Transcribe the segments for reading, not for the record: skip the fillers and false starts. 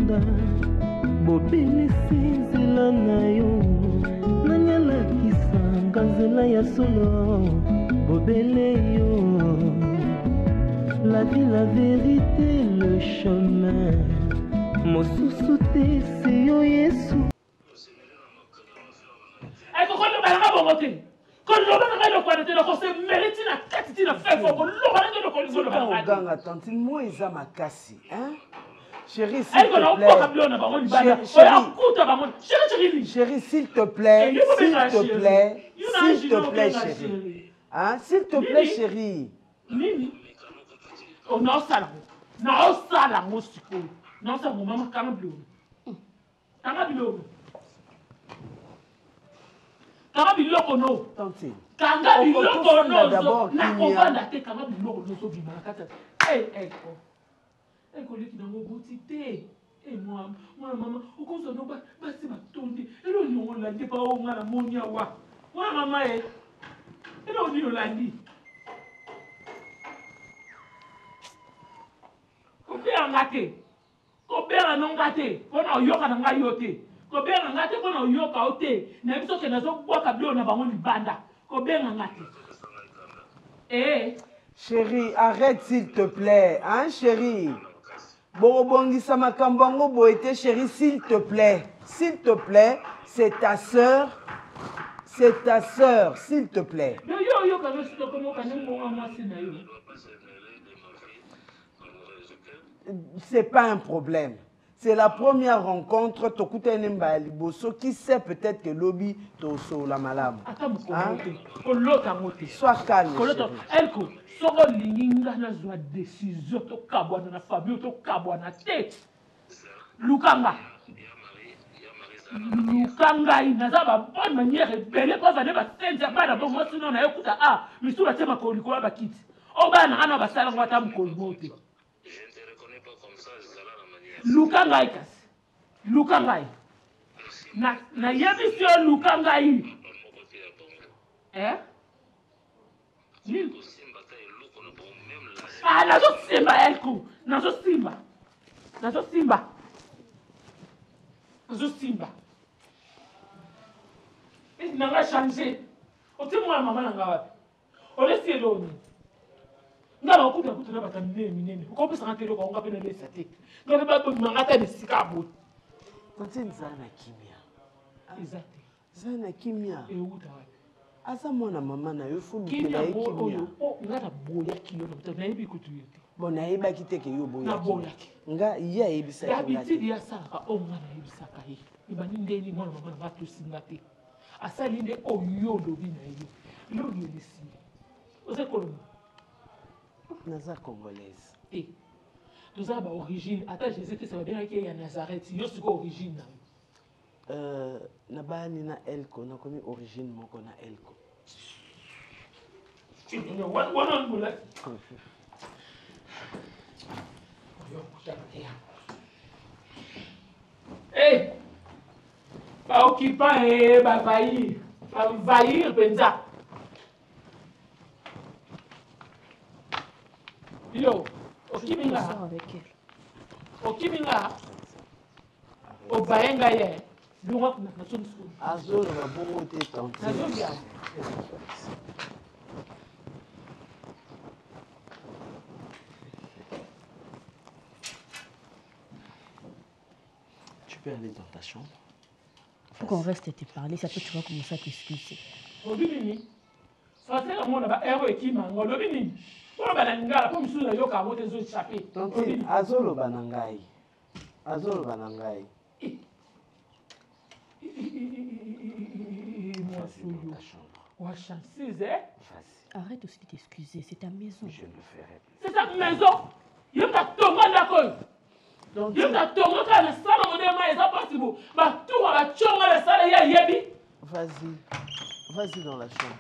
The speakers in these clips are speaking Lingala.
Nzambe bobelisi nzela na yo nani alakisanga nzela ya solo bobele yo la vie la vérité le chemin mosusu te c'est yo Yesu. Ay ko kono bala bongo te ko lo bana ngalo kwa te ko se mérite na katiti na fait ko lo bana ngalo ko lo bana nganga tante moi eza makasi hein chérie s'il te plaît chérie s'il te plaît chérie hein s'il te plaît chérie nini o na osala ngo siko na osala ngo mama kanga biloko no tante kanga biloko no na kovanda te kanga biloko no so bimana kata eko leki nango boti te mwana mama okozo no basi batondi elo ni olandi pa o ngala monia wa mwana mama elo ni olandi kobera nonga te pona oyoka na ngai yo te kobera nga te pona oyoka o te na biso ke nazobwaka bilo na bango libanda kobera nga te chérie arrête s'il te plaît hein chérie bobongisa makambo yango boye chérie s'il te plaît c'est ta sœur s'il te plaît c'est pas un problème. C'est la première rencontre. Qui sait peut-être que lobby toso la malam. Sois calme. Elko, soko linginga na zwa décision to kabwana na famille to kabwana te. Lukanga inaza ba bonne manière belle pas va ba senza bana bon moi sinon na yokuta misula tema ko likola ba kiti. O bana ana ba sala ngwata mkolo mote. Lukangai kasi. Lukangai. Na yebisio lukangai. Nazo simba elko. Nazo simba. Nanga changer. Ote mwa mama nanga wapi. Olesi eloni. Ngala okuta na batamine minene. Ukopesa ngantelo kwa unga pena lesa te. Ngala bato mangata ni sikabo. Tante nzana kimia. Exactly. Zana kimia. Uta wapi. Asa mwana mama na yo fulu pela kimia. Ngata boya kilo na yebi kutu yote. Bona yeba kiteke yo boya. Na boya ki. Nga iya yebisa ki. Habitude ya saka o ngana yebisaka hi. Ibani ndeni mwana mama na batu singate. Asali nde oyo lobi na yo. Lo yelisi. Ose kolomo. Naza congolaise. Nous avons origine. Attends, Jésus Christ, ça va bien qu'il y a Nazareth. Il y a aussi origine. Nabani na elko, na komi origine moko na elko. Hey, pas occupant ba vahir penza. Yo, Okiminga avec elle. Okiminga. Obaenga ye. Luwa na sonsu. Azolo ba bongo te tante. Nazobia. Tu peux aller dans ta chambre. Faut qu'on reste et te parler, ça peut tu vas commencer à t'excuser. Obinini. Ça c'est la monde ba héros ekimanga. Obinini. Azolo banangai. Arrête aussi de t'excuser, c'est ta maison. Je ne le ferai plus. C'est ta maison. Il y a ta tombe d'accord. Il y a ta tombe quand la salle moderne est impossible. Ma tour à la chambre la salle ya yebi. Vas-y dans la chambre.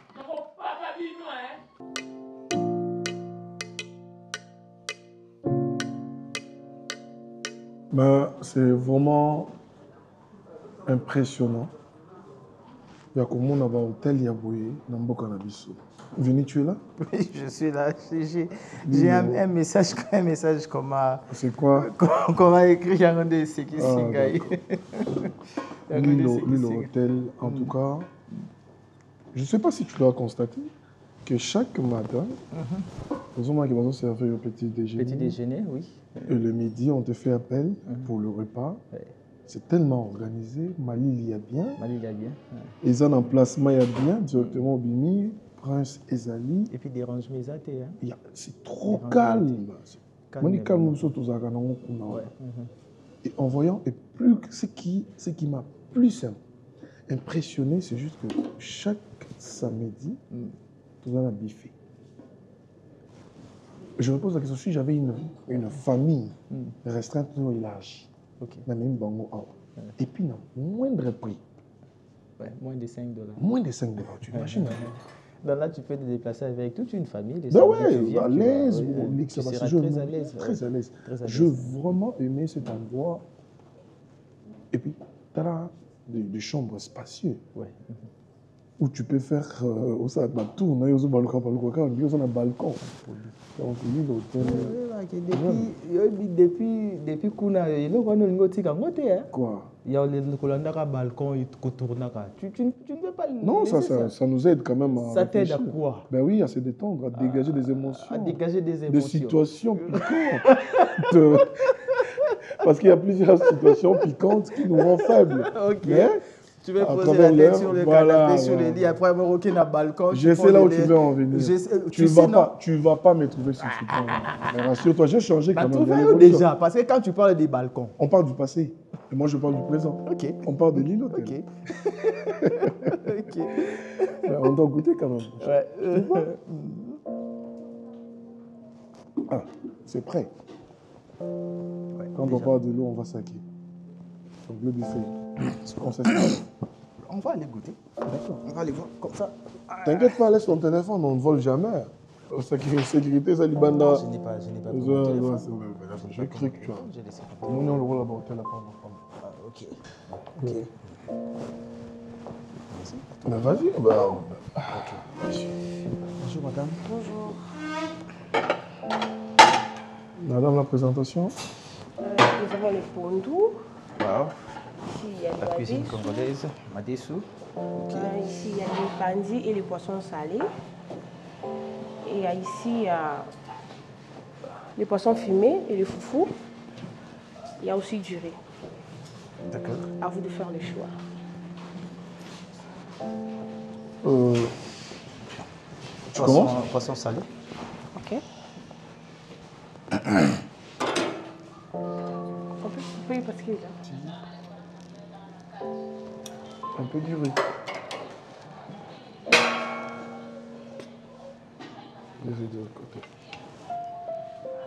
C'est vraiment impressionnant. Il y a comme on a un hôtel Yaboye dans Mboka na biso. Vini, tu es là? Oui, je suis là. J'ai un message qu'on m'a... C'est quoi? Qu'on m'a écrit à de Seki Singai. Lilo Hotel, en tout cas, je ne sais pas si tu l'as constaté, que chaque matin, nous avons servi au petit déjeuner. Petit déjeuner, oui. Et le midi, on te fait appel pour le repas. Ouais. C'est tellement organisé. Mali, il y a bien. Mali, il y a bien. Ils ont en placement, il y a bien, directement au Bimi, Prince Ezali. Et puis, dérange mes athées. C'est trop calme. Calme. Et en voyant, et plus ce qui m'a plus impressionné, c'est juste que chaque samedi, nous avons un buffet. Je me pose la question, si j'avais une famille restreinte, nous élargie, et puis, non, moindre prix. Ouais, moins de $5. Moins de $5, tu imagines? Donc là, tu peux te déplacer avec toute une famille. Ben ouais, à l'aise. Tu seras très à l'aise. Très à l'aise. Je veux vraiment aimer cet endroit. Et puis, tu as des chambres spacieuses. Ouais. Où tu peux faire aussi un tour, on a un balcon, on a un balcon. Donc, depuis Kuna, il y a quoi? Il y a le balcon, il tourne. Tu ne veux pas. Non, ça nous aide quand même à. Ça t'aide à quoi? Ben oui, à se détendre, à dégager des émotions. À dégager des émotions. Des situations piquantes. Parce qu'il y a plusieurs situations piquantes qui nous rendent faibles. Ok. Mais, tu veux poser la tête sur le canapé, sur le lit, après me roquer dans le balcon. Je sais là où tu veux en venir. Tu ne vas pas me trouver sur ce point-là. Mais rassure-toi, j'ai changé quand même. Trouvé déjà, parce que quand tu parles des balcons. On parle du passé. Et moi, je parle du présent. Ok. On parle de l'île. Ok. Ok. On doit goûter quand même. Ouais. Ah, c'est prêt. Quand on parle de l'eau, on va saquer. Donc le buffet. On va aller goûter. D'accord. On va aller voir comme ça. T'inquiète pas, laisse ton téléphone, on ne vole jamais. Sécurité, ça libanda. Je n'ai pas J'ai cru que tu as. J'ai laissé. On est au laboratoire là-bas. Ok. Mais vas-y. Ok. Bonjour madame. Bonjour. Madame, la présentation. Nous avons les pondous. Wow. Ici, il y a La cuisine les congolaise, Madessou. Ok. Ici, il y a les bandis et les poissons salés. Et ici, il y a les poissons fumés et les foufous. Il y a aussi du riz. D'accord. À vous de faire le choix. Tu commences? Poisson salé. Ok. On peut y passer là. Un peu du riz. Le riz de l'autre côté.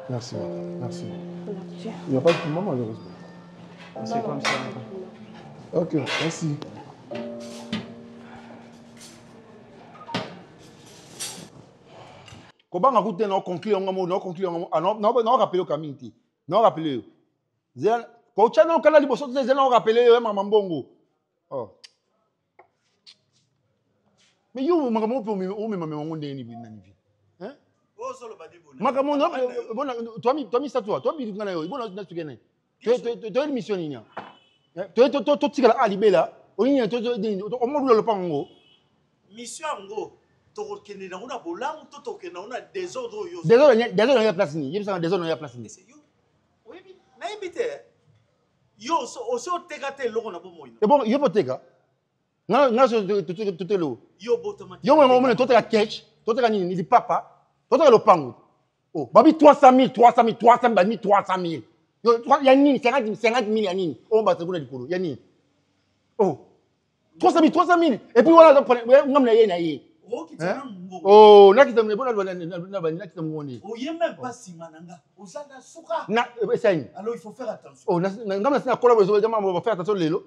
Merci, madame. Merci. Il n'y a pas de piment, malheureusement. C'est comme ça. Ok, merci. Comment on a non conclu non rappelé au community non rappelé zel ko chana on kana liboso zel non rappelé maman bongo oh mais yo maman pour maman maman ndeni bi nani bi hein oh solo badibona maman non bona toi mi ça toi bi ngana yo bona na tukene to émission ni nya to tikala alibela oyinya to o modula le pango mission ngo tokokende na una bolamu to tokende na una désordre yo désordre ya place ni yebisa désordre ya place ni c'est yo oui na invité yo so tekate loko na bomoina et bon yo poteka nga so tutelo yo botomati yo mo mo toteka catch toteka ni di papa toteka lo pango oh babi 300,000 babi 300,000 yo ya nini 50,000 ya nini on ba sekuna dikolo ya nini oh 300,000 et puis voilà ngamna ye na ye oh nakita mbona nakita mwoni oye même pas simananga osana suka na essaye alors il faut faire attention oh ngam na sina collaboration jama on va faire attention lelo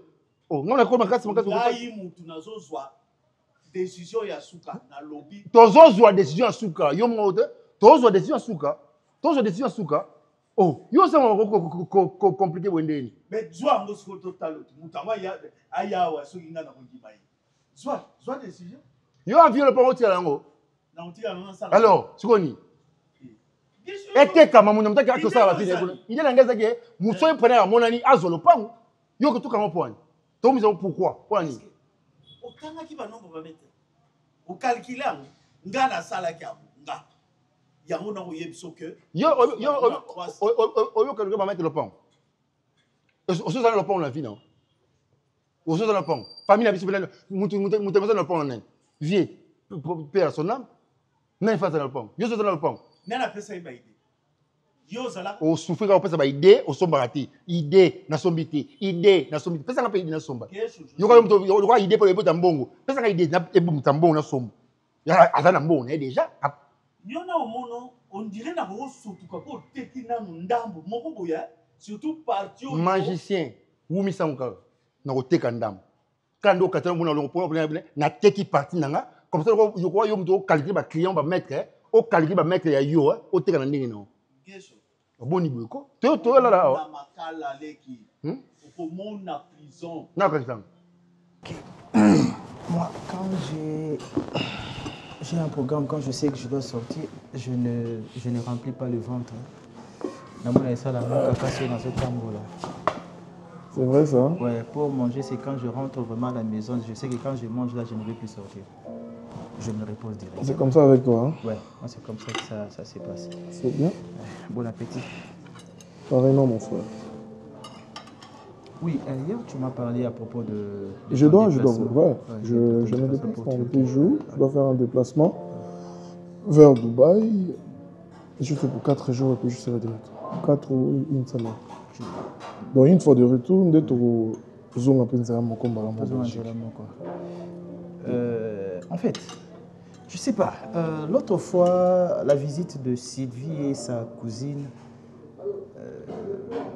oh ngam na ko makasi ngai mutu nazozwa décision ya suka na lobby tozozwa décision ya suka yo mote tozozwa décision ya suka oh yo ça ko compliqué wendeni mais zwa ngo siko total mutu aya wa so inga na kondima yi zwa décision yo envie le pango tira yango Alors, c'est quoi ni? Et quand maman n'a pas que ça va finir. Il y a un gars qui est Moussoy prenait à mon ami Azolo Pang. Yo que tout comment point. Donc nous pourquoi? Pourquoi ni? Au Kanga qui va non pour mettre. Au calculer, nga na sala qui a nga. Yango na oye que. Yo que va mettre le pont. Au sous dans le pont la vie non. Au sous dans le pont. Famille habite sur le le pont non. Vieux père son âme. N'a pas dans le pont. Yo sous dans le pont. N'a pas ça idée. Yo zala. Au souffrir on peut ça idée au sombarati. Idée na sombité. Idée na sombité. Pesa ngapa idée na somba. Yo quoi idée pour le bout tambongo. Pesa ngapa idée na bout tambongo na somba. Ya azana mbongo déjà. Yo na omono on dirait na ko surtout ko teki na ndambo moko boya surtout parti au magicien wumi sanka na ko teka ndambo. Quand on katana mona lo pour na teki parti nanga comme ça yo ko yo mto calculer ba client ba mettre au calculer ba mettre ya yo au teka na ndenge no. Boni boko. To là là. Na makala leki. Au monde na prison. Na ka Moi, quand j'ai un programme, quand je sais que je dois sortir, je ne remplis pas le ventre. C'est vrai ça? Ouais, pour manger, c'est quand je rentre vraiment à la maison. Je sais que quand je mange là, je ne vais plus sortir. Je me repose direct. C'est comme ça avec toi, hein? Ouais, moi c'est comme ça que ça s'est passé. C'est bien. Bon appétit. Pareillement, mon frère. Oui, hier tu m'as parlé à propos de je dois, ouais. Je me déplace dans le jours. Je dois faire un déplacement vers Dubaï. Je fais pour 4 jours et puis je serai de retour. 4 ou une semaine. Donc une fois de retour, dès que je vais faire mon combat. En fait, je sais pas. L'autre fois, la visite de Sylvie et sa cousine,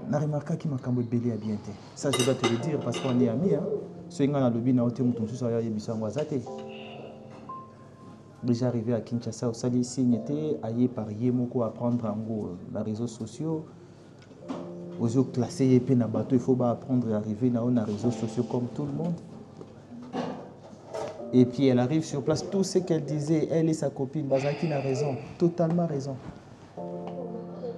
n'a remarqué qu'il m'a cambo belé à bien été. Ça, je dois te le dire parce qu'on est amis. Ce qui a lobby n'a pas été mouton sur la yébisson wazate. Déjà arrivé à Kinshasa, au Sali Signété, aillé par Yemoko à prendre en gros les réseaux sociaux. Aux yeux classés, et puis na bateau, il faut pas apprendre à arriver dans les réseaux sociaux comme tout le monde. Et puis elle arrive sur place, tout ce qu'elle disait, elle et sa copine, Bazaki a raison, totalement raison.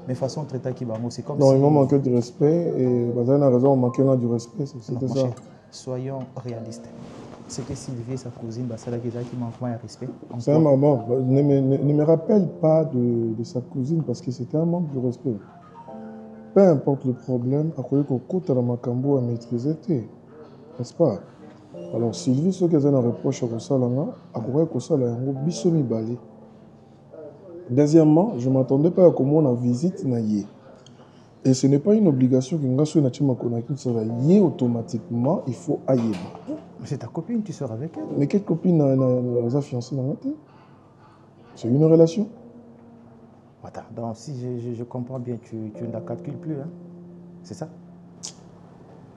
Mais façon de traiter Kibamo, c'est comme non, si... il m'a manqué de respect et Bazaki a raison, on manquait du respect, c'était ça. Cher, soyons réalistes. C'est que Sylvie et sa cousine, Bazaki manquent de respect. C'est un maman, ne me rappelle pas de sa cousine parce que c'était un manque de respect. Peu importe le problème, à quoi qu'on coûte à la Macambo à maîtriser, n'est-ce pas? Alors Sylvie, ce qu'elle a un reproche à Rosalanga, à quoi qu'on s'en a un bisomi balé. Deuxièmement, je ne m'attendais pas à comment on a visite naïe. Et ce n'est pas une obligation que nous avons fait automatiquement, il faut ailler. C'est ta copine, tu sors avec elle. Mais quelle copine a fiancé dans la tête? C'est une relation. Attends, donc si je comprends bien, tu ne la calcules plus, hein? C'est ça?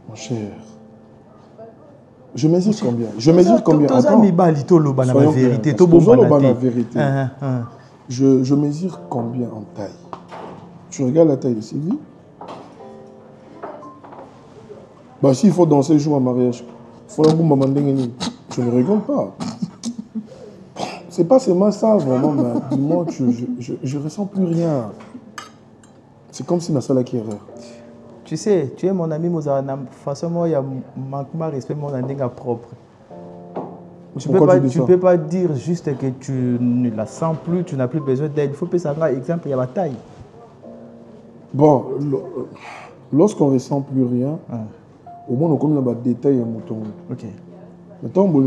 Mon cher, je mesure combien? Je mesure combien? Attends, je mesure combien en taille? Tu regardes la taille de Sylvie? Bah s'il faut danser le jour en mariage, il faut la boum à je ne rigole pas. C'est pas seulement ça, vraiment, mais dis-moi, je ne ressens plus rien. C'est comme si ma salle qui erreur. Tu sais, tu es mon ami, Mozana. Façon, il y a manquement de respect, mon ami propre. Tu ne peux pas dire juste que tu ne la sens plus, tu n'as plus besoin d'elle. Il faut que ça soit exemple, il y a la taille. Bon, lorsqu'on ne ressent plus rien, au moins on a des détails à mouton. Ok. Maintenant, on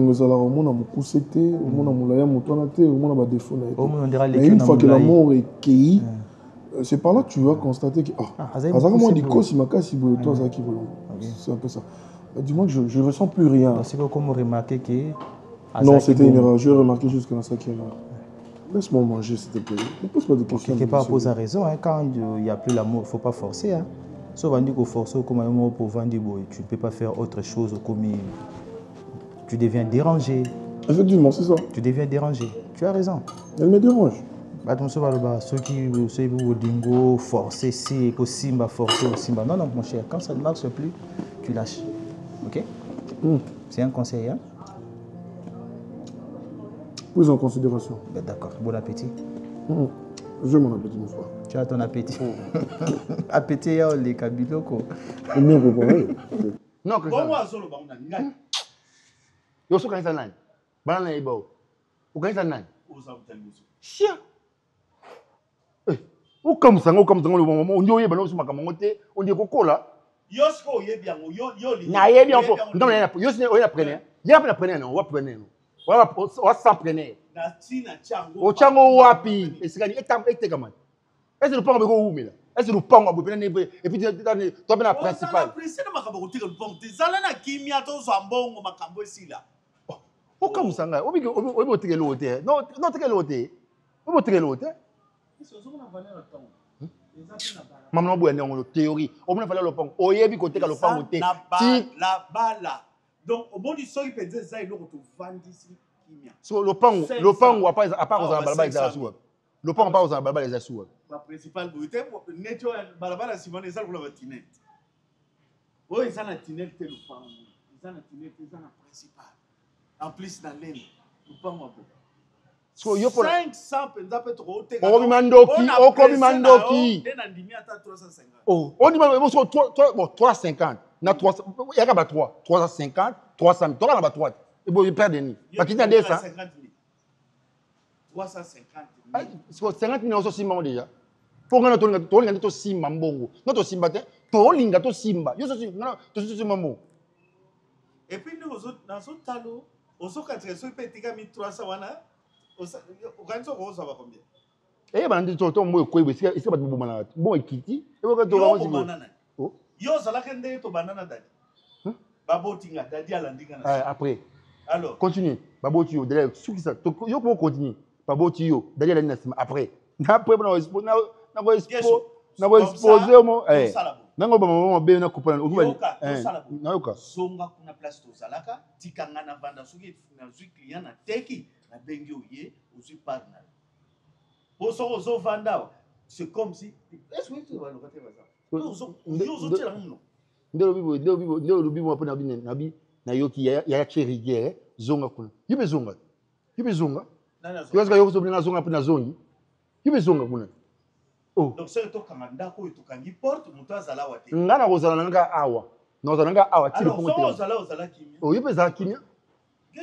mais une fois que l'amour est cueilli, c'est par là que tu vas constater que c'est un peu ça. Dis-moi que je ne ressens plus rien. C'est comme remarquer que... Non, c'était une erreur. Je l'ai remarqué jusqu'à la 5e heure. Laisse-moi manger, s'il te plaît. Ne pose pas de questions. Quelque part, pose raison. Quand il n'y a plus l'amour, il ne faut pas forcer. Sauf on dit qu'on force comme un mot pour vendre, tu ne peux pas faire autre chose comme... Tu deviens dérangé. Effectivement, c'est ça. Tu deviens dérangé. Tu as raison. Elle me dérange. Ceux qui vont forcer, si Simba forcer au Simba. Non, non, mon cher, quand ça ne marche plus, tu lâches. Ok? C'est un conseil, hein? prise en considération. Ben, d'accord, bon appétit. J'ai mon appétit, mon frère. Tu as ton appétit. Appétit, les kabiloko. Combien vous parlez? Non, que ça. Yo, so kanisa nani? Banana ibo. Ukanisa nani? Chien. Ukamsanga le moment on dit bano suma kamongote, on dit kokola. Yosko yebiango yo li. Na yebi enfo. Non mais yo on apprenait. Ya pas apprenait non, on apprenait non. On s'apprenait. Na tina chango. O chango wapi? Esikani ete kama. Est-ce que le pango beko umela? Est-ce que le pango abopena ne et puis toi na principal. Président makabo kotika le pango. Tezala na kimia to zambongo makambo esila. Ukamsanga, obi teke lote. Non, non teke lote. Obi teke lote. Maman boye ndongo théorie. On me fallait le pango. Oyebi côté ka le pango te. La bala. Donc au bon du soi il peut dire ça il faut to vendre ici kimia. So le pango à part aux balaba exasu. Le pango pas aux balaba exasu. La principale beauté neto balaba simone ça pour la tinette. Oui, ça na tinette le pango. Ça na tinette ça na principal. En plus dans l'aile, le pango. So yo pour 500 penza peut trop te. Okobi mandoki. Oh, on dit bon 350. Na 300, il y a pas 3, 350, 300, toi là 3. Et bon, il perd des nids. Parce qu'il y a 200. 350 000. 50 000 aussi simba déjà. Pour que nous linga to simba mbongo. Notre simba te, to linga to simba. Yo so simba, to simba mbongo. Et puis nous dans ce talo, on so ka treso petika 1300 wana. Au canton rose ça va combien? Eh ben ndi to mo ko ibe c'est pas bo mana. Bon ekiti. E ko to rose banana. Oh. Yo ça la kende to banana dadi. Baboti nga dadi alandinga na. Après. Alors, continue. Baboti yo derrière sous qui ça. Yo ko continue. Baboti yo derrière la nasima après. Après na exposer mo nango ba mama be na kupana okuba na yoka songa kuna place to salaka tikanga na vanda soki na zui client na teki na bengi oye ozui partner pour so ozo vanda c'est comme si est-ce que tu vas le côté ça ozo tela muno ndelo bibo hapo na bi na yoki ya cherigere zonga kuna yibe zonga yoska yoko sobina zonga hapo na zongi yibe zonga kuna. Oh. Donc c'est to kamanda ko to kangi porte muto azala wate. Ngana kozala nanga awa. Nozala nanga awa tili pongo te. Alors ozala kimia. Oh, yibe za kimia.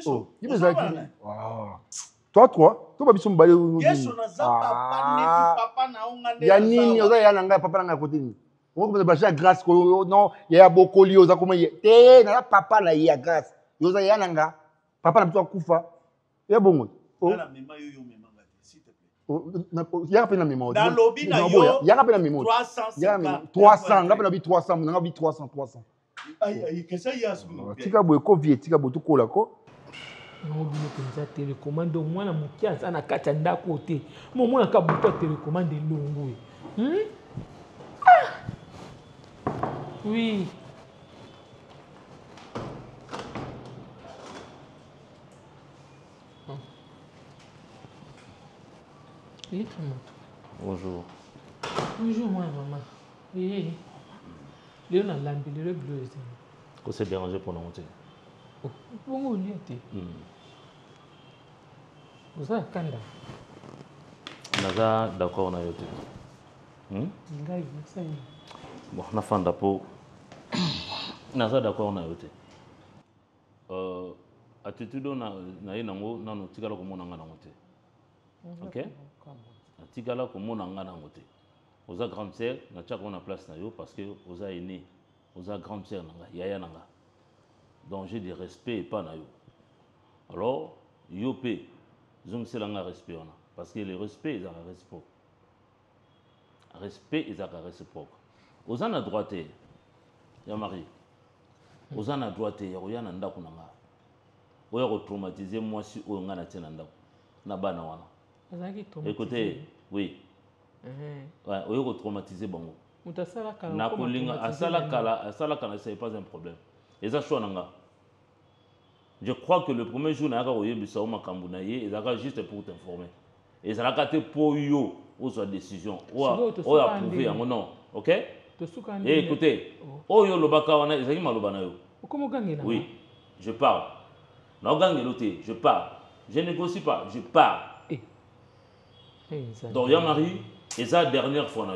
Oh, yibe za kimia. Wow. Toi ba biso mbale u. Geso na za papa na onga nde. Ya nini oza ya nanga papa nanga kote ni. Ngo ko ba ja grâce ko non, ya bokoli oza kuma ye. Te na papa na ya grâce. Yoza ya nanga. Papa na biso kufa. Ya bongo. Oh. Na mema yo Il y a peine mémoire. Dans lobby na yo. Il y a peine mémoire. 300, ngapa na bi 300, ngapa bi 300. Ay, que ça y a. Tika boy ko vie, tika boto kola ko. Non bino penza télécommande mwana mukia sana kata ndako te. Mo mwana ka buto télécommande longo. Oui. Bonjour. Bonjour, moi, maman. Oui. Léon a l'ambulé le bleu. Qu'on s'est dérangé pour nous monter. Bon, on y était. Vous avez Kanda. Naza d'accord, on a été. Bon, on a fait un dépôt. Naza d'accord, on a été. Attitude, on a eu un tigala comme on a monté. Ok? Tigala comme on a monté. Aux grande sœur, na tchak on a place na yo parce que aux aînés, aux grande sœur nanga, yaya nanga. Donc j'ai du respect et pas na yo. Alors, yo pe, zong c'est langa respect on a parce que le respect est un réciproque. Respect est un réciproque. Aux an à droite, ya mari. Aux an à droite, ya roya nanda kunanga. Oya ko traumatiser moi si o ngana tena ndako. Na bana wana. Écoutez, oui. Ouais, on est traumatisé. Ce n'est pas un problème. Et ça, je crois que le premier jour, il a juste pour t'informer. Et ça a été pour eux, sa décision. Ou approuvé. Non. Ok? Et écoutez, oui, je parle. Je parle. Je négocie pas, je pars. Donc, il y a Marie, et ça, dernière fois,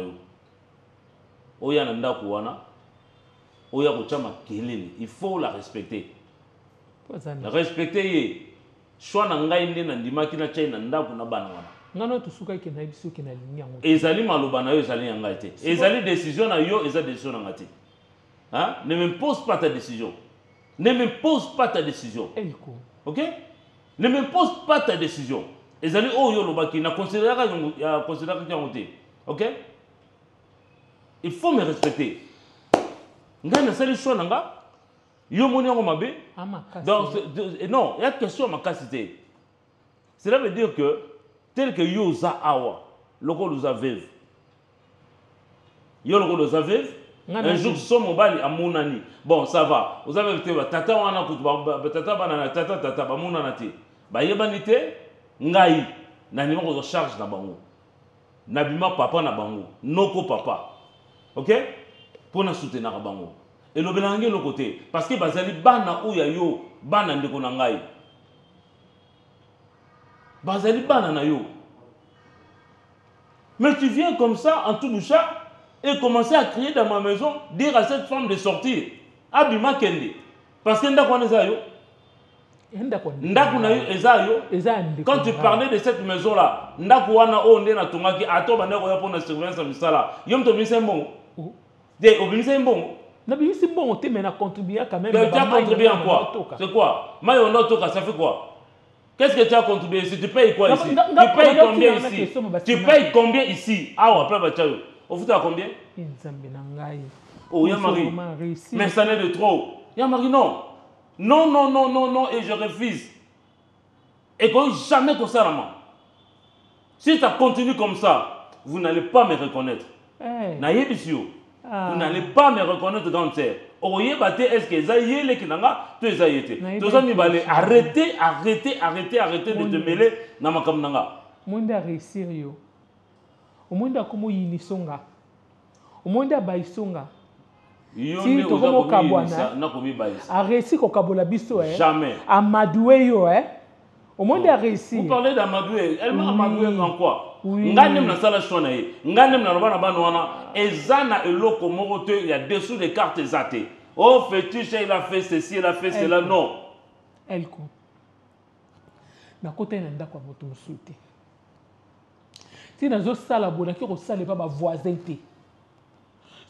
il faut la respecter. Respecter, soit nangaïne, nandimaki na chai nandaku na banana. Ngano tusuka ke na biso ke na ligne yango. Ezali maloba na yo ezali yangaite. Ezali décision na yo ezali décision na ngati. Hein? Ne m'impose pas ta décision. Ne m'impose pas ta décision. OK? Ne m'impose pas ta décision. Ezali oh yo lobaki na considérer ya considérer que yangote. OK? Il faut me respecter. Ngana sali choix nanga. Yo moni yango mabe. Donc non, il y a question ma capacité. Cela veut dire que tel que yo za awa, loko nous avait. Yo loko nous avait. Un jour somme bali amunani. Bon, ça va. Vous avez été tata wana kutuba tata banana tata ba munanati. Ba yebanité ngai na nimo ko charge na bango. Nabima papa na bango, noko papa. OK? Pour na soutenir bango. Et le belangé le côté parce que bazali bana ou ya yo bana ndeko na ngai. Bazali bana na yo. Mais tu viens comme ça en tout boucha et commencer à crier dans ma maison, dire à cette femme de sortir. Abima kende. Parce que ndako na yo. Ndako na yo ezayo. Quand tu parlais de cette maison là, ndako wana o ndé na tongaki ato bana ko ya pour na surveillance misala. Yom to binse mbongo. De obinse mbongo. C'est bon, tu as contribué quand même. Tu as contribué en quoi? C'est quoi? Ça fait quoi? Qu'est-ce que tu as contribué ici? Tu payes quoi ici? Tu payes combien ici? Tu payes combien ici? Ah, après, au foot à combien? Oh, Yamari. Mais ça n'est de trop. Yamari, non. Non, non, non, non, non, et je refuse. Et quand jamais comme ça, si tu continues comme ça, vous n'allez pas me reconnaître. Naïbisio. Vous n'allez pas me reconnaître dans le terre. Est-ce que Zaïe les Kinanga, tu es Zaïete. Arrêtez, arrêtez, arrêtez, arrêtez de te mêler dans ma kamnanga. Monde a réussir yo. Au monde a como yinisonga. Au monde a baisonga. Si tu como kabwana. A réussi ko kabola biso Jamais. A madoué yo Au monde a réussi. Vous parlez d'Amadoué. Elle m'a amadoué en quoi? Nganem na sala shona ye. Nganem na robana banwana. Ezana eloko moko te. Il y a dessous des cartes zate. Oh fétiche, il a fait ceci, il a fait cela. Non. Elko. Na côté na ndako moto musuté. Si na zo sala bona ki ko sala ba voisin te.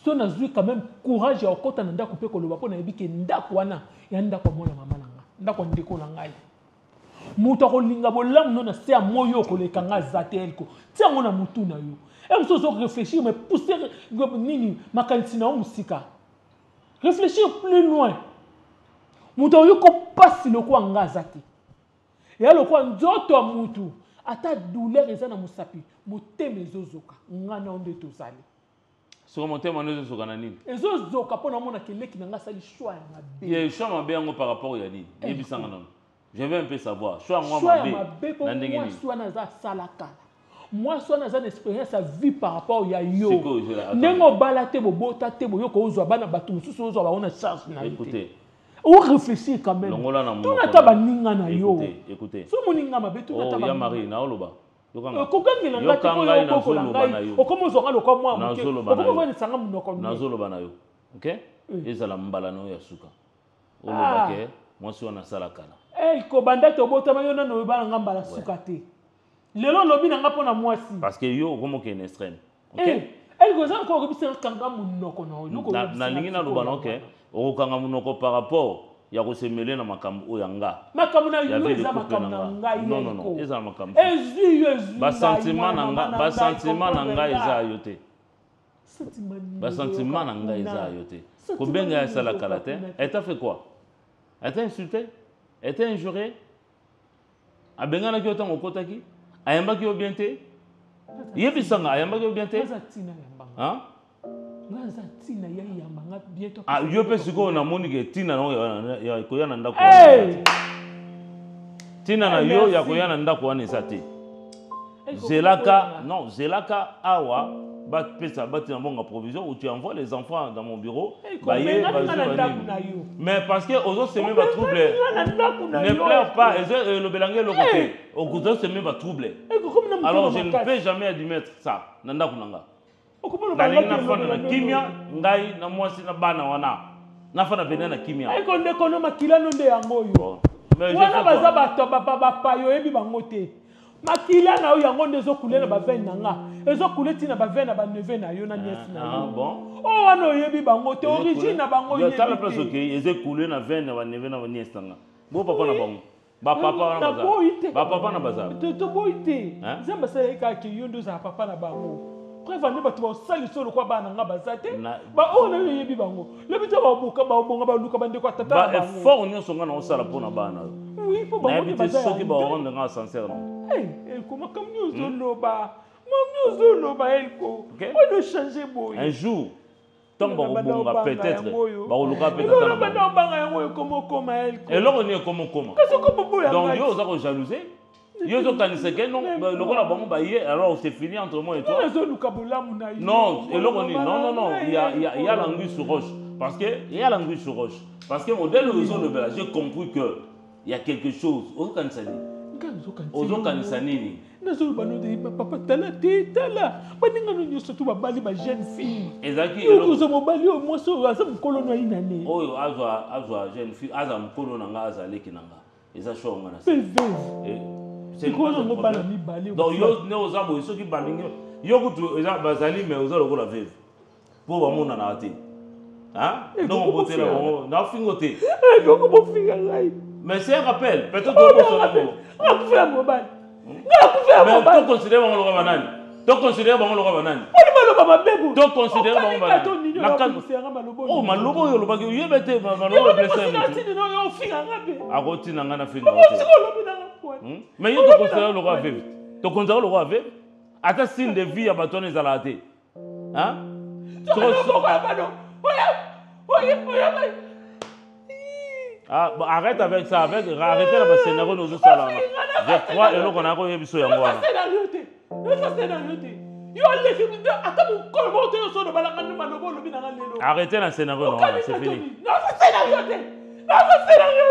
So na zui quand même courage ya okota na ndako pe ko loba ko na yebi ke ndako wana ya ndako mona mama nanga. Ndako ndeko na ngai. Mutu akolinga bolamu nona se ya moyo koleka nga zate elko tiango na mutu na yo et so réfléchir mais pousser nini makanisi na musika réfléchir plus loin mutu yo ko pasi loko nga zate ya loko nzoto mutu ata douleur eza na musapi motema ezozoka nga na onde tozali sur mon thème on est sur nini ezozoka pona mona keleki na nga sali choix ya mabe ye choix mabe yango par rapport ya nini yebisanga non. Je veux un peu savoir. Soit moi, moi, soit dans une expérience à vie par rapport à yo. Nengo balate bo tate bo yo ko zo bana batu susu zo ba ona charge na. Écoutez. On réfléchit quand même. Tout na taba ninga na yo. Écoutez. So moninga mabe tout na taba. Oh ya Marie na oloba. Ko gangi na ngati ko yo ko la ngai. O komo zo ngalo ko moi muke. O komo vani sanga munoko. Na zoloba na yo. OK? Ezala mbala no ya suka. Oloba ke moi si on a sala kala. Ko banda to botama yo nano ba ngamba la sukate. Lelo lobi na ngapona mwasi. Parce que yo comme que une extrême. OK? Ko za ko bisa kanga munoko na. Na lingi na loba OK. O kanga munoko par rapport ya ko se mêler na makambo o yanga. Makambo na yo za makambo na ngai. Non non non, eza makambo. Ezu. Ba sentiment na ngai eza yote. Ba sentiment na ngai eza yote. Ko benga ya sala kala te. Elle t'a fait quoi? Elle t'a insulté? Elle t'a injuré? Abengana ki otango kotaki? Ayamba ki obiente? Yebisanga ayamba ki obiente? Hein? Ah, yo pe siko na moni ke tina no ya koyana ndako. Tina na yo ya koyana ndako wana esati. Zelaka, non, Zelaka awa tu as une provision ou tu envoies les enfants dans mon bureau. Mais parce que aux autres semaines va troubler. Ne pleure pas. Le Belangé le côté. Aux autres semaines va troubler. Alors je ne peux jamais admettre ça. Nanda kunanga. Na fana na kimia ngai na mwasi na bana wana. Na fana bena na kimia. Ay konde kono makila no nde yango yo. Wana baza bato papa yo ebi bango te. Makila na yo yango nde ezokule na ba veine nanga. Ezokule ti na ba veine na ba neve na yo na nièce na yo. Ah bon. Oh wana oyebi bango te origine na bango yebi. Tala place OK, ezokule na veine na ba neve na ba nièce nanga. Bo papa na bango. Ba papa na baza. Ba papa na baza. To boite. Zamba sa ka ki yondo za papa na bango. Prévenu ba to sali solo kwa bana nga bazate. Ba ona yo yebi bango. Le bito ba buka ba bonga ba luka bande kwa tata bango. Ba effort nyo songa na osala pona bana. Oui, pour ba mo ba soki ba rendre nga sincère non. Elle comment comme nous zoloba. Mam nous zoloba elko. On doit changer boy. Un jour tant ba bonga peut-être ba luka peut-être. Ba na banga yango comme elko. Et là on est comme. Donc yo za ko jalouser. Yo zo kanisa ke non le rôle bango ba yé alors c'est fini entre moi et toi. Non, et là on dit non, il y a l'anguille sur roche parce que il y a l'anguille sur roche parce que au début de Bela, j'ai compris que il y a quelque chose au kanisa ni. Nazo bano de papa tala baninga no nyoso tu babali ba jeune fille. Ezaki yo zo mobali o moso aza mkolo no inane. Oyo azwa jeune fille aza mkolo nanga azaleki nanga. Eza show ngana. C'est quoi le mot balami balé? Donc yo ne oza bo soki balingi yo kutu eza bazali mais oza lokola veuve. Po ba mona na ate. Hein? Non boté la na fingoté. Ko bo finga ngai. Mais c'est un rappel, peut-être que vous savez. On fait mobile. Mais tu considères bon le banane. Tu considères bon le banane. Tu considères bon banane. Oh malobo yo lobaki yo bete malobo blessé. Agoti nanga na finga. Mais il te considère le roi veuve. Tu considères le roi veuve? À ta signe de vie à bâton les alatés. Hein? Ah, bah, arrête avec ça, arrêtez la scénario nous autres là. Je crois et qu'on a eu biso yango wana. Arrêtez la scénario non, c'est fini. Non, c'est scénario. Non, c'est scénario.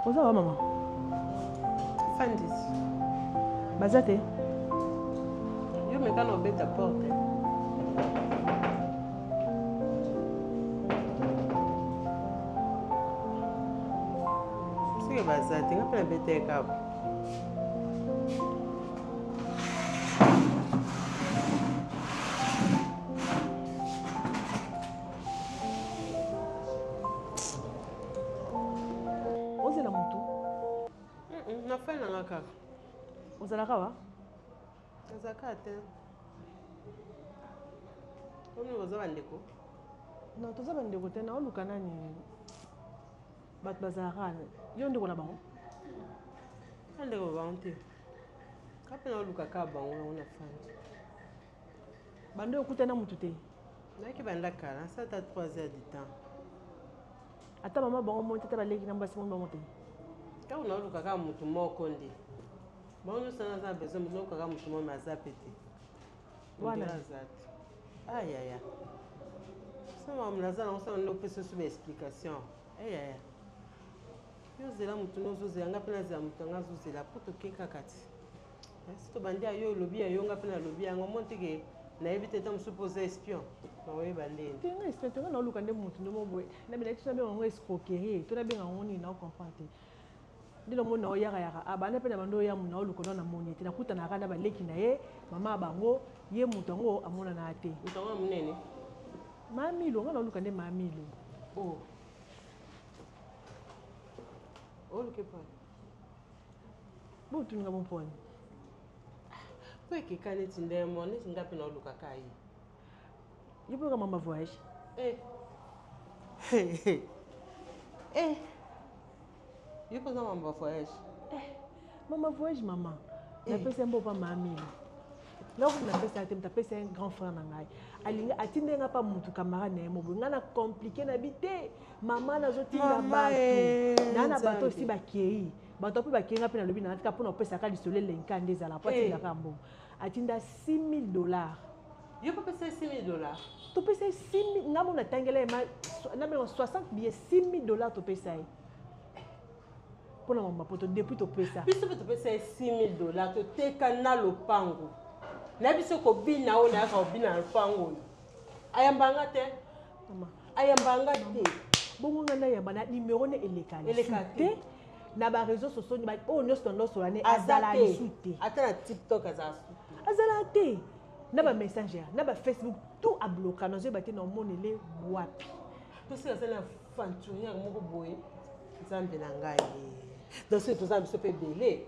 Ça va, maman? Fandis. Bazate? Yo me can obey ta porte. C'est que Bazate, on peut bête cap. Ozalaka wa? Ozalaka te. Omi oza bandeko? Non, toza bandeko te na oluka nani bato bazalaka yo ndeko na bango? Bandeko bango te. Kape na oluka ka bango na una fandi. Bando okutana mutu te? Naki banda kala, ça ta 3 heures du temps. Ata mama bango monte ta baleki na mbasi bango te. Ka una oluka ka mutu moko ndi. Bon, nous sommes besoin de nous quand nous sommes à pété. Voilà. Aïe aïe. Ça va me laisser on s'en occupe sur l'explication. Aïe aïe. Yo zela mutu no zo zela ngapena za mutu nga zo zela poto ke kakati. Si to bandi ayo lobby ayo ngapena lobby ngo monte ke na éviter de me supposer espion. Na we bandi. Tenga inspecteur na luka nde mutu no mobwe. Na bela tuna be ngo escroquerie. To na be ngoni na comprendre. ndilo mona oyaka yaka abana pe na bando ya muna olukono na moni te nakuta na kana baleki na ye mama bango ye mutongo amona na ate mutongo munene mamilo ngana oluka nde mamilo oh oluke pa bo tuninga mponi ko ekekane tinde mo ne singa pe na oluka kai yipo ka mama voyage yipo za mama voyage mama voyage mama na pesa mbo pa mamilo loko na pesa te mtapesa un grand frère na ngai alinga atinde nga pa mutu camarade na mo ngana compliqué na bité mama na zotinda bato na bato si bakei bato pe bakei nga pe na lobi na tika pona pesa ka lisole lenka ndeza la pati la kambo atinda $6,000 yo pa pesa $6,000 to pesa 6,000 ngamo na tangela na me 60 billets $6,000 to pesa pona mama poto depuis to pesa biso to pesa $6,000 to teka na lopango na biso ko bina o na ka bina lopango ayambanga te mama ayambanga te bongo ngana yamba na numéro ne elekate na ba réseaux sociaux ni ba o nyosto ndo solane azala isute ata na TikTok azala te na ba messenger na ba Facebook tout a bloqué na zo ba te na monele wapi to se azala fantunya moko boye nzambe na ngai donc c'est tout ça biso pe belé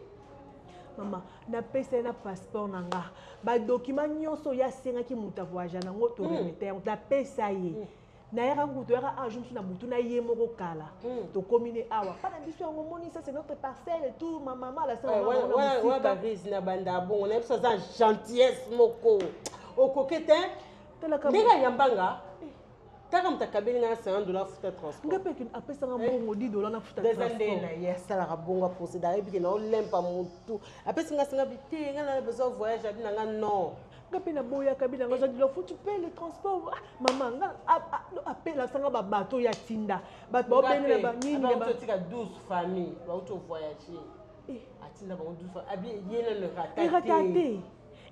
mama na pesa na passeport nanga ba document nyonso ya senga ki muta voyage nango to remettre na pesa ye na yaka nguto yaka agent na mutu na ye moko kala to commune awa pas na biso ngo moni ça c'est notre parcelle et tout ma maman la sala wa ba brise na banda bongo na biso za gentillesse moko okokete ndega yambanga taka mtakabeli nga $100 futa transport ngape kin apesa nga mbongo $10 na futa transport desa na yesa la bongo procédure ebiki na olempa mutu apesa nga singa bité nga na besoin voyage abina nga non ngape na boya kabila nga zo faut tu payes le transport maman nga appela sanga ba bateau ya tinda bato ba obeni na ba nini ba tika 12 familles ba auto voyager atinda ba 12 familles abi yena le ratate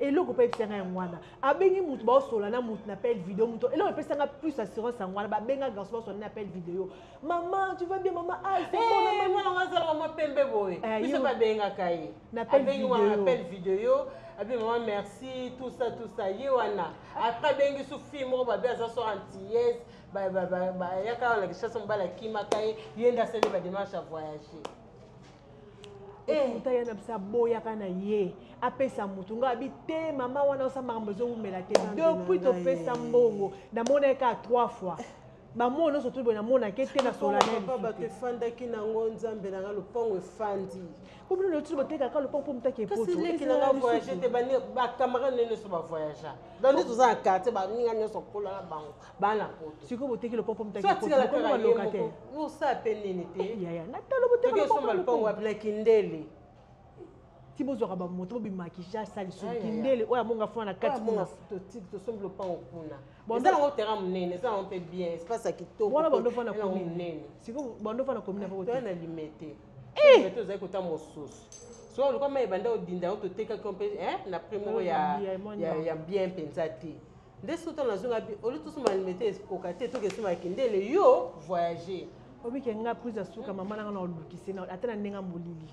eloko pe pesa nga ngwana abengi mutu ba osola na mutu na appel vidéo mutu eloko pesa nga plus assurance ngwana ba benga garçon ba na appel vidéo maman tu vas bien maman c'est bon maman nga zala maman pembe boy biso ba benga kai na appel vidéo abi maman merci tout ça yewana après bengi su film ba ba za so anti-yes ba yaka la chasse mbala kima kai yenda sele ba démarche à voyager muta yana bisa boya kana ye apesa mutu nga bite mama wana osamba mbezo umela te depuis to pesa mbongo na mona ka 3 fois ba mona surtout bona mona kete na solane papa ba te fanda ki na ngonza mbela nga lopango efandi ko bino tu boteka ka lopango mutake poto kasi leki na voyager te ba camarade nene so ba voyager dans les tous en quartier ba ninga nyoso kola na bango bana poto siko boteki lopango mutake poto ko ba locataire no sa penene te ya na talo boteka lopango wa plaki ndele tibozwaka bamoto bobimakisha sali sokindele oyo amonga fona na kati mona tosombi lopango kuna eza nango terrain monene eza nango mpe bien espace ya kitoko wana bando fana commune siko bando fana commune toya na limete limete ozali kota mosusu so olukwa ma ebanda odinda yango totekaki mpe na prix moko ya bien mpenza te nde soki to nazonga oli tosomba limete ekoka te tokesomba kindele yo voyager obike nga prise ya suka mama nanga na olukisi na ata na ndenge molili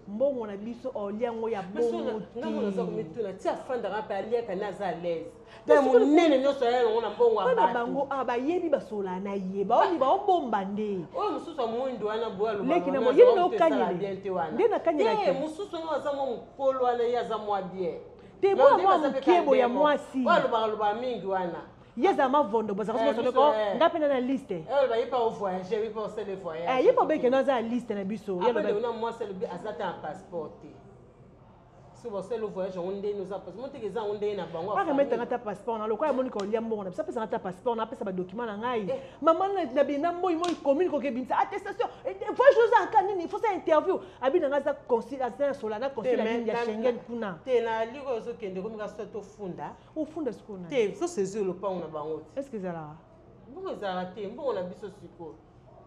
mbongo na biso oliango ya bongo naza komituna ti afandaka mpe aliaka na aza alaise donc monene nyonso ya yango na mbongo bana bango bayebi basola na ye baoli baobomba nde oyo mosusu amwindo wana boya leki na moyebi na okanyele nde nakanyelaki mosusu ngo aza mwa mokolo wana ye aza mwa bien te boya mwa mokebo ya mwasi oyo alobaka mingi wana yeza mavondo boza kosobola ko ngape na liste ba yipa o voyager yipa o sele voyage yipa beke na za liste na biso yelo ba na moi sele azata un passeport si bo sele voyage onde nous a passeport monte keza onde na bango aka metanga ta passeport na lokwa monika olia mbongo na bisa pesa ta passeport na pesa ba document na ngai mama na bina moi commune ko ke binsa attestation voyage oza kanini faut ça interview abina ngaza consultation solana consultation ya Schengen kuna te na liko zo kende komika so to funda ufunda sikuna te so saisir le pango na bango est-ce que ça là mbongo za te mbongo na biso siko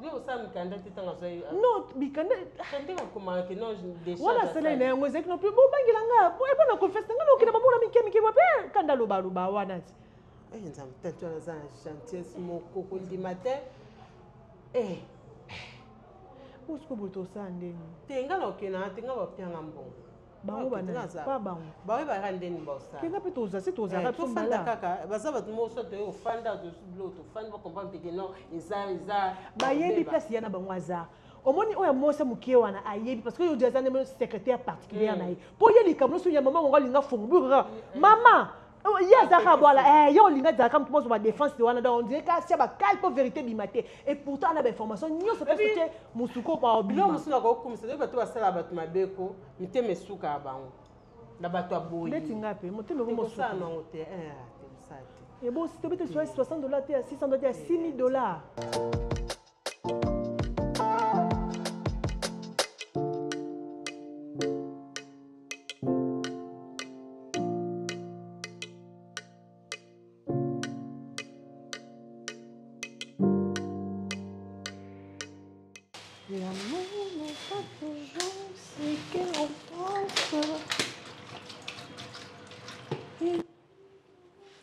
Yo sa mikanda titanga so non mikanda tende ko marquer non des choses wala sele na ngo zeki no plus bo bangila nga bo ebona confess nga no kina babona mikemi wape kanda lo baluba wana nzam tanto na za gentillesse moko ko di matin Pour ce que vous avez dit. Tenga na okena, tenga ba pianga mbongo. Bango bana pas bango. Ba we ba randeni ba sa. Kenga pe toza, c'est toza ka to fanda kaka, ba sa ba mo so te o fanda de l'autre, fanda ba comprendre que non, eza. Ba yebi place yana bango aza. Omoni oya mosa mukie wana ayebi parce que yo déjà un secrétaire particulier na ye. Po ye likamno so ya maman ngo linga fongura. Maman ya zaka bola yo linga zaka mtu mozo ba défense wana on dirait ka sia ba calpo vérité bimaté et pourtant on a information nyo se peut que musuko pa bilo musuna ko kumisa de bato basala bato mabeko miteme suka bango na bato aboyi beti ngape moteme ko mosuka na hotel et bon si tu veux te $60 à $600 à $6,000.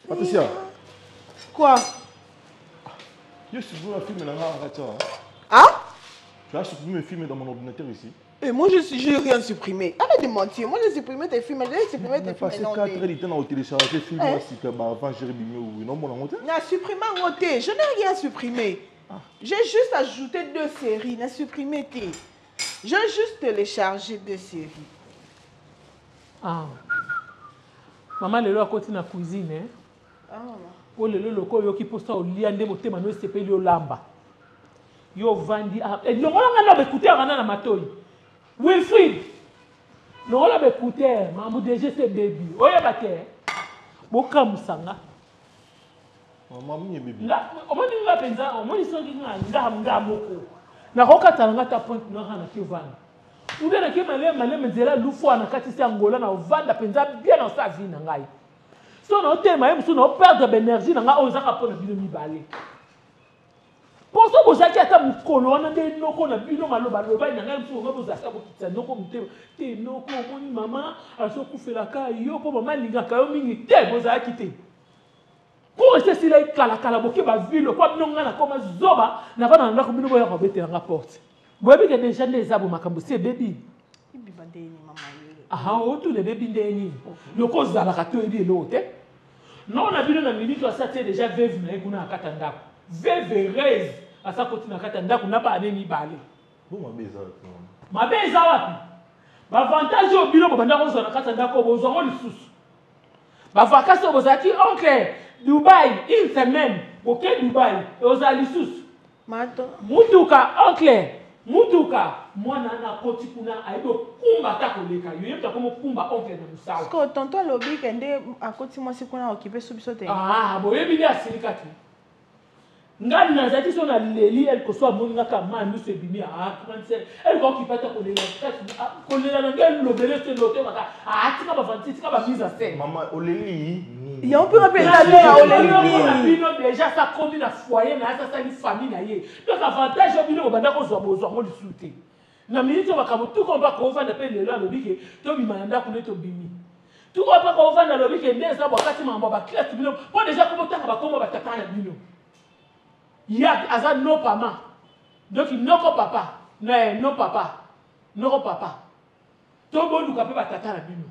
Patricia. Quoi? Je supprimé un film dans la Hein? Tu as supprimé un film dans mon ordinateur ici. Et moi, je n'ai rien supprimé. Arrête de mentir. Moi, j'ai supprimé tes films. J'ai supprimé tes films. Parce que 4 heures de temps à télécharger film avant Jérémy ou non, mon amour. Je n'ai supprimé un côté. Je n'ai rien supprimé. J'ai juste ajouté 2 séries. Je n'ai supprimé tes. J'ai juste téléchargé 2 séries. Ah. Maman, le côté de la cuisine. Ah, maman. Oh, le loko yo qui poste au liande motema no sepeli yo lamba. Yo vandi et le ngona na écouter ngana na matoi. Wilfried. No la écouter, maman DG c'est baby. Oya bate. Boka musanga. Maman mi baby. La omoni nga penza, omoni songi nga moko. Na roka talanga ta point na kana kivana. Ube na ke malema nzela lufu na kati se Angola na vanda penza bien dans sa vie na ngai. So na tema ye musu na perdre d'énergie na nga ozaka pona bino mibale. Pour ça bozaki ata mukolo wana nde noko na bino maloba loba na ngai musu nga bozaka bokitsa noko mutema te noko moni mama aso kufela ka yo po mama linga ka yo mingi te bozaki te. Pour rester si là kala boke ba ville kwa bino nga na koma zoba na bana ndako bino boya ko betela nga porte. Boyebi ke déjà les abo makambo c'est baby. Ibi bandeni mama yo. Ah o tout les baby ndeni. Loko zala ka to ebi lote. Non, on a vu dans la minute, ça c'est déjà veuve, mais on a katanda. Veuve rêve, à sa côté, on a katanda, on n'a pas allé ni balé. Bon, ma bise. Ma bise, l'avantage au bureau, on a katanda, on a le sous. Ma vacances, on a dit, oncle, Dubaï, une semaine, ok, Dubaï, et on a le sous. Mutuka, oncle, Mutuka, moi, nana, koti kuna, aido, kumba, takoleka, yoyem, takomo, kumba, oncle, na musao. Parce que tonton Lobi, kende, à côté, moi, c'est qu'on a occupé sous bisoté. Ah, bon, il y a silikati. Ngani na zati so na leli elle ko so moninga ka mandu se bimi a français elle ko ki pata ko lela ko lela na ngel lo bele se lote maka a tika ba fanti tika ba mise en scène maman oleli il on peut rappeler la mère oleli bino déjà ça comme na foyer na ça une famille na ye donc avantage bino banda ko zo bozo ngo disute na minute ba ka tout ko ba ko vanda pe lelo lo bike to bi manda ko ne to bimi tout ko ba ko vanda lo bike ndeza ba kati mambo ba classe bino po déjà ko botanga ba ko ba tata na bino. Il y a Azan non papa. Donc il non papa. Non papa. Non papa. Tout le monde nous capable batata la bino.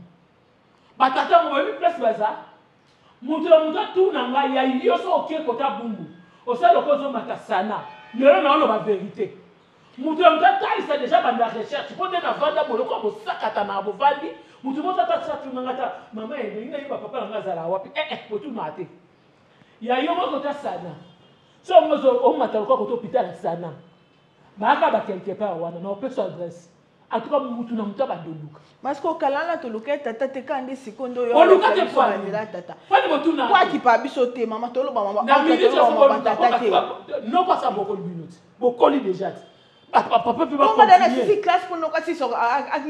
Batata mo bi place baza. Mutu tout nanga ya yo so ok kota bungu. O sa le kozo matasana. Le na la vérité. Mutu il c'est déjà banda recherche. Pour na vanda bolo ko bo sakata na bo vandi. Mutu mo tata sa tu nanga maman e ina yiba papa nanga zala wapi. Potu mate. Ya yo mo kota sana. Si on m'a dit que l'hôpital sana, baka ba quelque part wana na opesa adresse. En tout cas mutu na mutaba doluka. Parce que kalala to luka tata te kandi sikondo yo. O luka te kwa tata. Pas de mutu na. Kwa ki pa biso te mama to lo mama. Na minute so tata te. Non pas ça beaucoup de minutes. Beaucoup déjà. Papa peut pas. On va dans la classe pour nous kasi so classe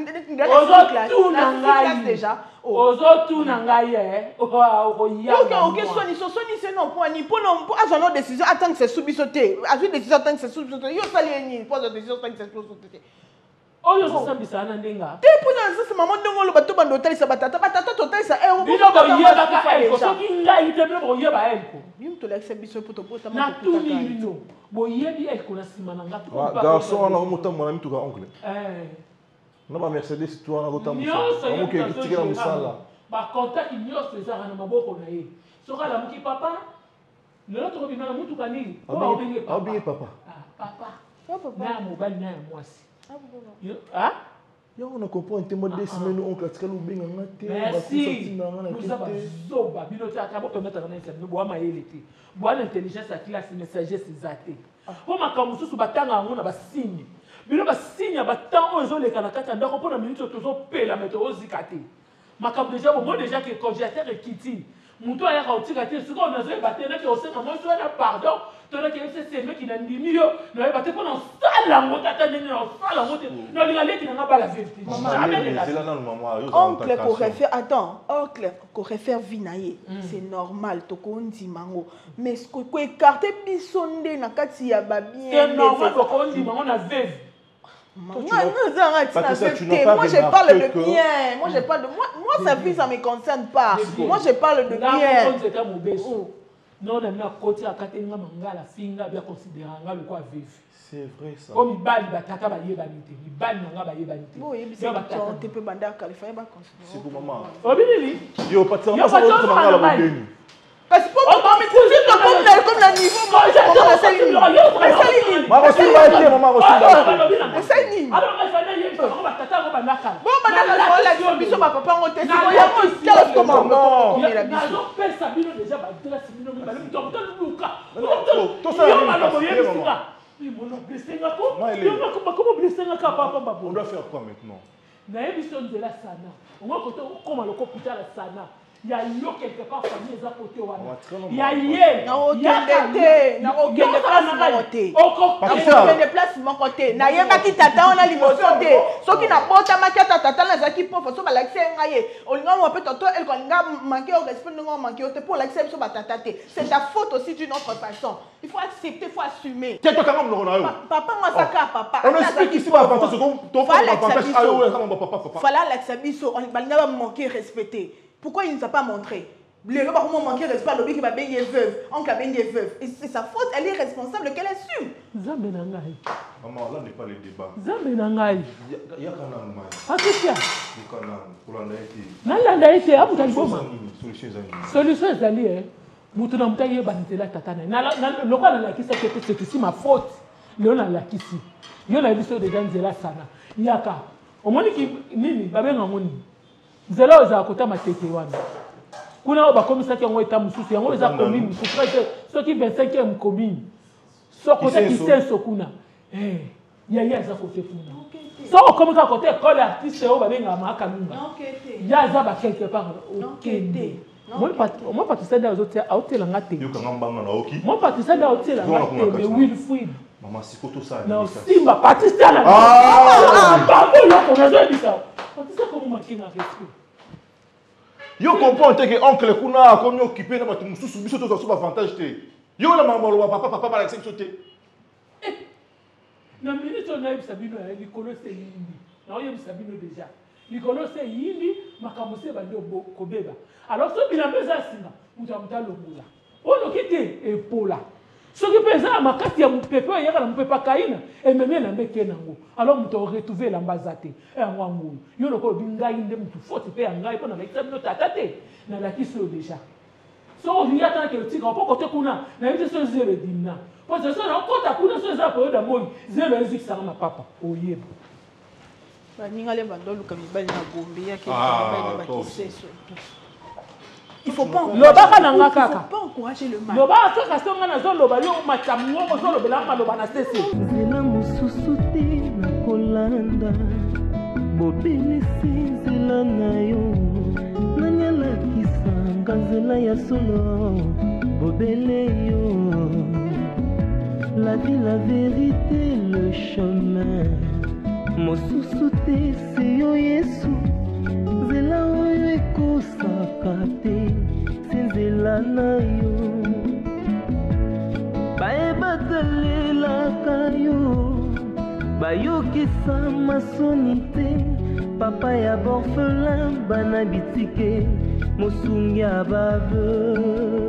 déjà. Ozo na ngai o ya. OK soni c'est non point ni pour non décision attendre que c'est subisoté. A décision attendre que c'est subisoté. Yo sali ni pose décision attendre que c'est subisoté. oyo osambisa na ndenga te mpona sasa mama ndenge oloba to bando otalisa batata totalisa bino boyebaka elko soki ngai te bino boyeba elko bino tolakisa biso po tobota natuni bino boyebi elko na nsima na nga garçon wana omotambola mituka oncle na bamercedes to wana kotambosaomoketikela mosala bacontacte nyonso ezaka na maboko na ye soki alamuki papa lelo tokobima na mutuka nini aobenge papa na mobali na ya mwasi yango na comprendre te mo 2 semaines oncle atikala obenga nga te bazoba bino te ata bopermetaka na isa bino bwa mayele te bwa na intelligence ya classe messages eza te mpo makambo mosusu batanga yango na basigne bino basigne ya batango oyo ezoleka na kati ya ndako mpo na minute oyo tozopela me toozika te makambo deja bomo deja ke congélateur ekiti moto ayaka otika te sikoyo nazoyeba te naki osenga mwasi wana pardon tolaki ese semeki na ndimi yo nayoba te mpo na osala yango tata ndenge na osala yango te nalinga leki nanga bala vérité oncle korefaire vie na ye c'est normal tokondima ngo mais koekarte biso nde na kati ya babien tokondima ngo na veve Moi, je parle de bien. Moi, je parle de moi, sa vie, ça ne me concerne pas. Moi, je parle de bien. Non, on a côté à Katenga Mangala, Finga, bien considéré, le quoi vivre. C'est vrai ça. Comme il bat, il bat, tata, il va baniter. Il bat, il va baniter. Oui, il va tu peux bander à Californie, il va considérer. C'est pour maman. Oh, bien, il yo, pas de ça, ça va Mangala, Bobeni. Parce que pour me coucher comme la niveau, moi, j'ai la saline. La saline. Maman, c'est pas été, maman, c'est pas été. La saline. Alors, il fallait y aller, on va tata, on va naka. Bon, madame, la biso, ma papa, on teste. Il y a un quel comment on met la biso. Non, personne, bino déjà, bah, dresse, bino, mais balou, donc, dans le Luka. Tout ça, oui, mon blessé, comment blessé, papa, on doit faire quoi maintenant? Naïbison de la Sana. On va côté comme le hôpital la Sana. Il y a yo quelque part famille à côté wana. Il y a hier. Na aucun déplacement côté. Na yeba ki tata on a limotion te. Soki na bota makata tata na zaki pour so ba l'accès ngaye. Olinga mo pe toto el kolinga manquer au respect ngo manquer te pour l'accès so ba tata te. C'est ta faute aussi d'une autre façon. Il faut accepter, il faut assumer. Qu'est-ce que tu as dit? Papa masaka papa. On explique ici pas avantage ton avantage ayo papa. Fallait l'accepter so on balinga manquer respecter. Pourquoi il ne nous a pas montré? Les gens vont manquer de respect, l'objet qui va baigner veuve, oncle a baigné veuve. Et c'est sa faute, elle est responsable, qu'elle assume. Maman, là n'est pas le débat. Zambe nangai. Il y a quand même. Ah, qu'est-ce qu'il y a? Il y a quand même. Pour l'andaïté. L'andaïté, ah, vous avez bon. Solution ezali, hein. Moutouna mutaye banitela tatana. Le roi n'a l'acquis, c'est aussi ma faute. Léon n'a l'acquis. Yo na biso de Ganzela sana. Yaka. Au moins qui nini, babé ngoni. Zela oza kota matete wana. Kuna ba komisaki yango eta mususu yango eza commune mususu soki 25e commune. Sokota kisenso kuna. Ya za kote kuna. So komika kote école artiste o babenga maka nunga. Ya za ba quelque part okende. Moi patisada ozotia autela ngate. Yo kanga mbanga na oki. Moi patisada autela ngate mais Wilfried. Maman sikoto ça. Non, Simba patisada. Ah, babo yo konazo bisa. Patisa comme makinga respect. Yo comprends que oncle kuna comme occupé na batu mususu biso to so avantage te. Yo la maman lo papa ba la section te. Na minute on a eu Sabino ya likolo se yindi. Na oyo Sabino déjà. Likolo se yindi makambo se ba ndo kobeba. Alors so bila pesa singa mutamta longola. Ono kite epola. Soki pesa makati ya mupepe ya kana mupepe kaina ememe na mbeke nango. Alors muto retrouver la mbazate. Ngwangu. Yo loko binga inde mutu forte pe ngai pona na Sabino tatate. Na la kiso déjà. So on y attend que le tigre pas côté kuna. Na yite so zero dinna. Parce que ça na kota kuna so za po da moi. Zero ezik sa na papa. Oyeba. Ba ninga le bando luka mibali na gombe ya ke ba kiseso. Il faut pas encourager le mal. Loba kaka songa na zo loba yo machamu ngo zo lobela ma loba na sese. Zela mususu te na kolanda. Bobele zela na yo. Nanyala kisanga zela ya solo. Bobele yo. La vie, la vérité, le chemin. Mosusu te se yo Yesu. Zela oyo ekosaka te se nzela na yo bayebatalelaka yo bayokisa masoni te papa ya borphelin bana bitike mosungi ya baveu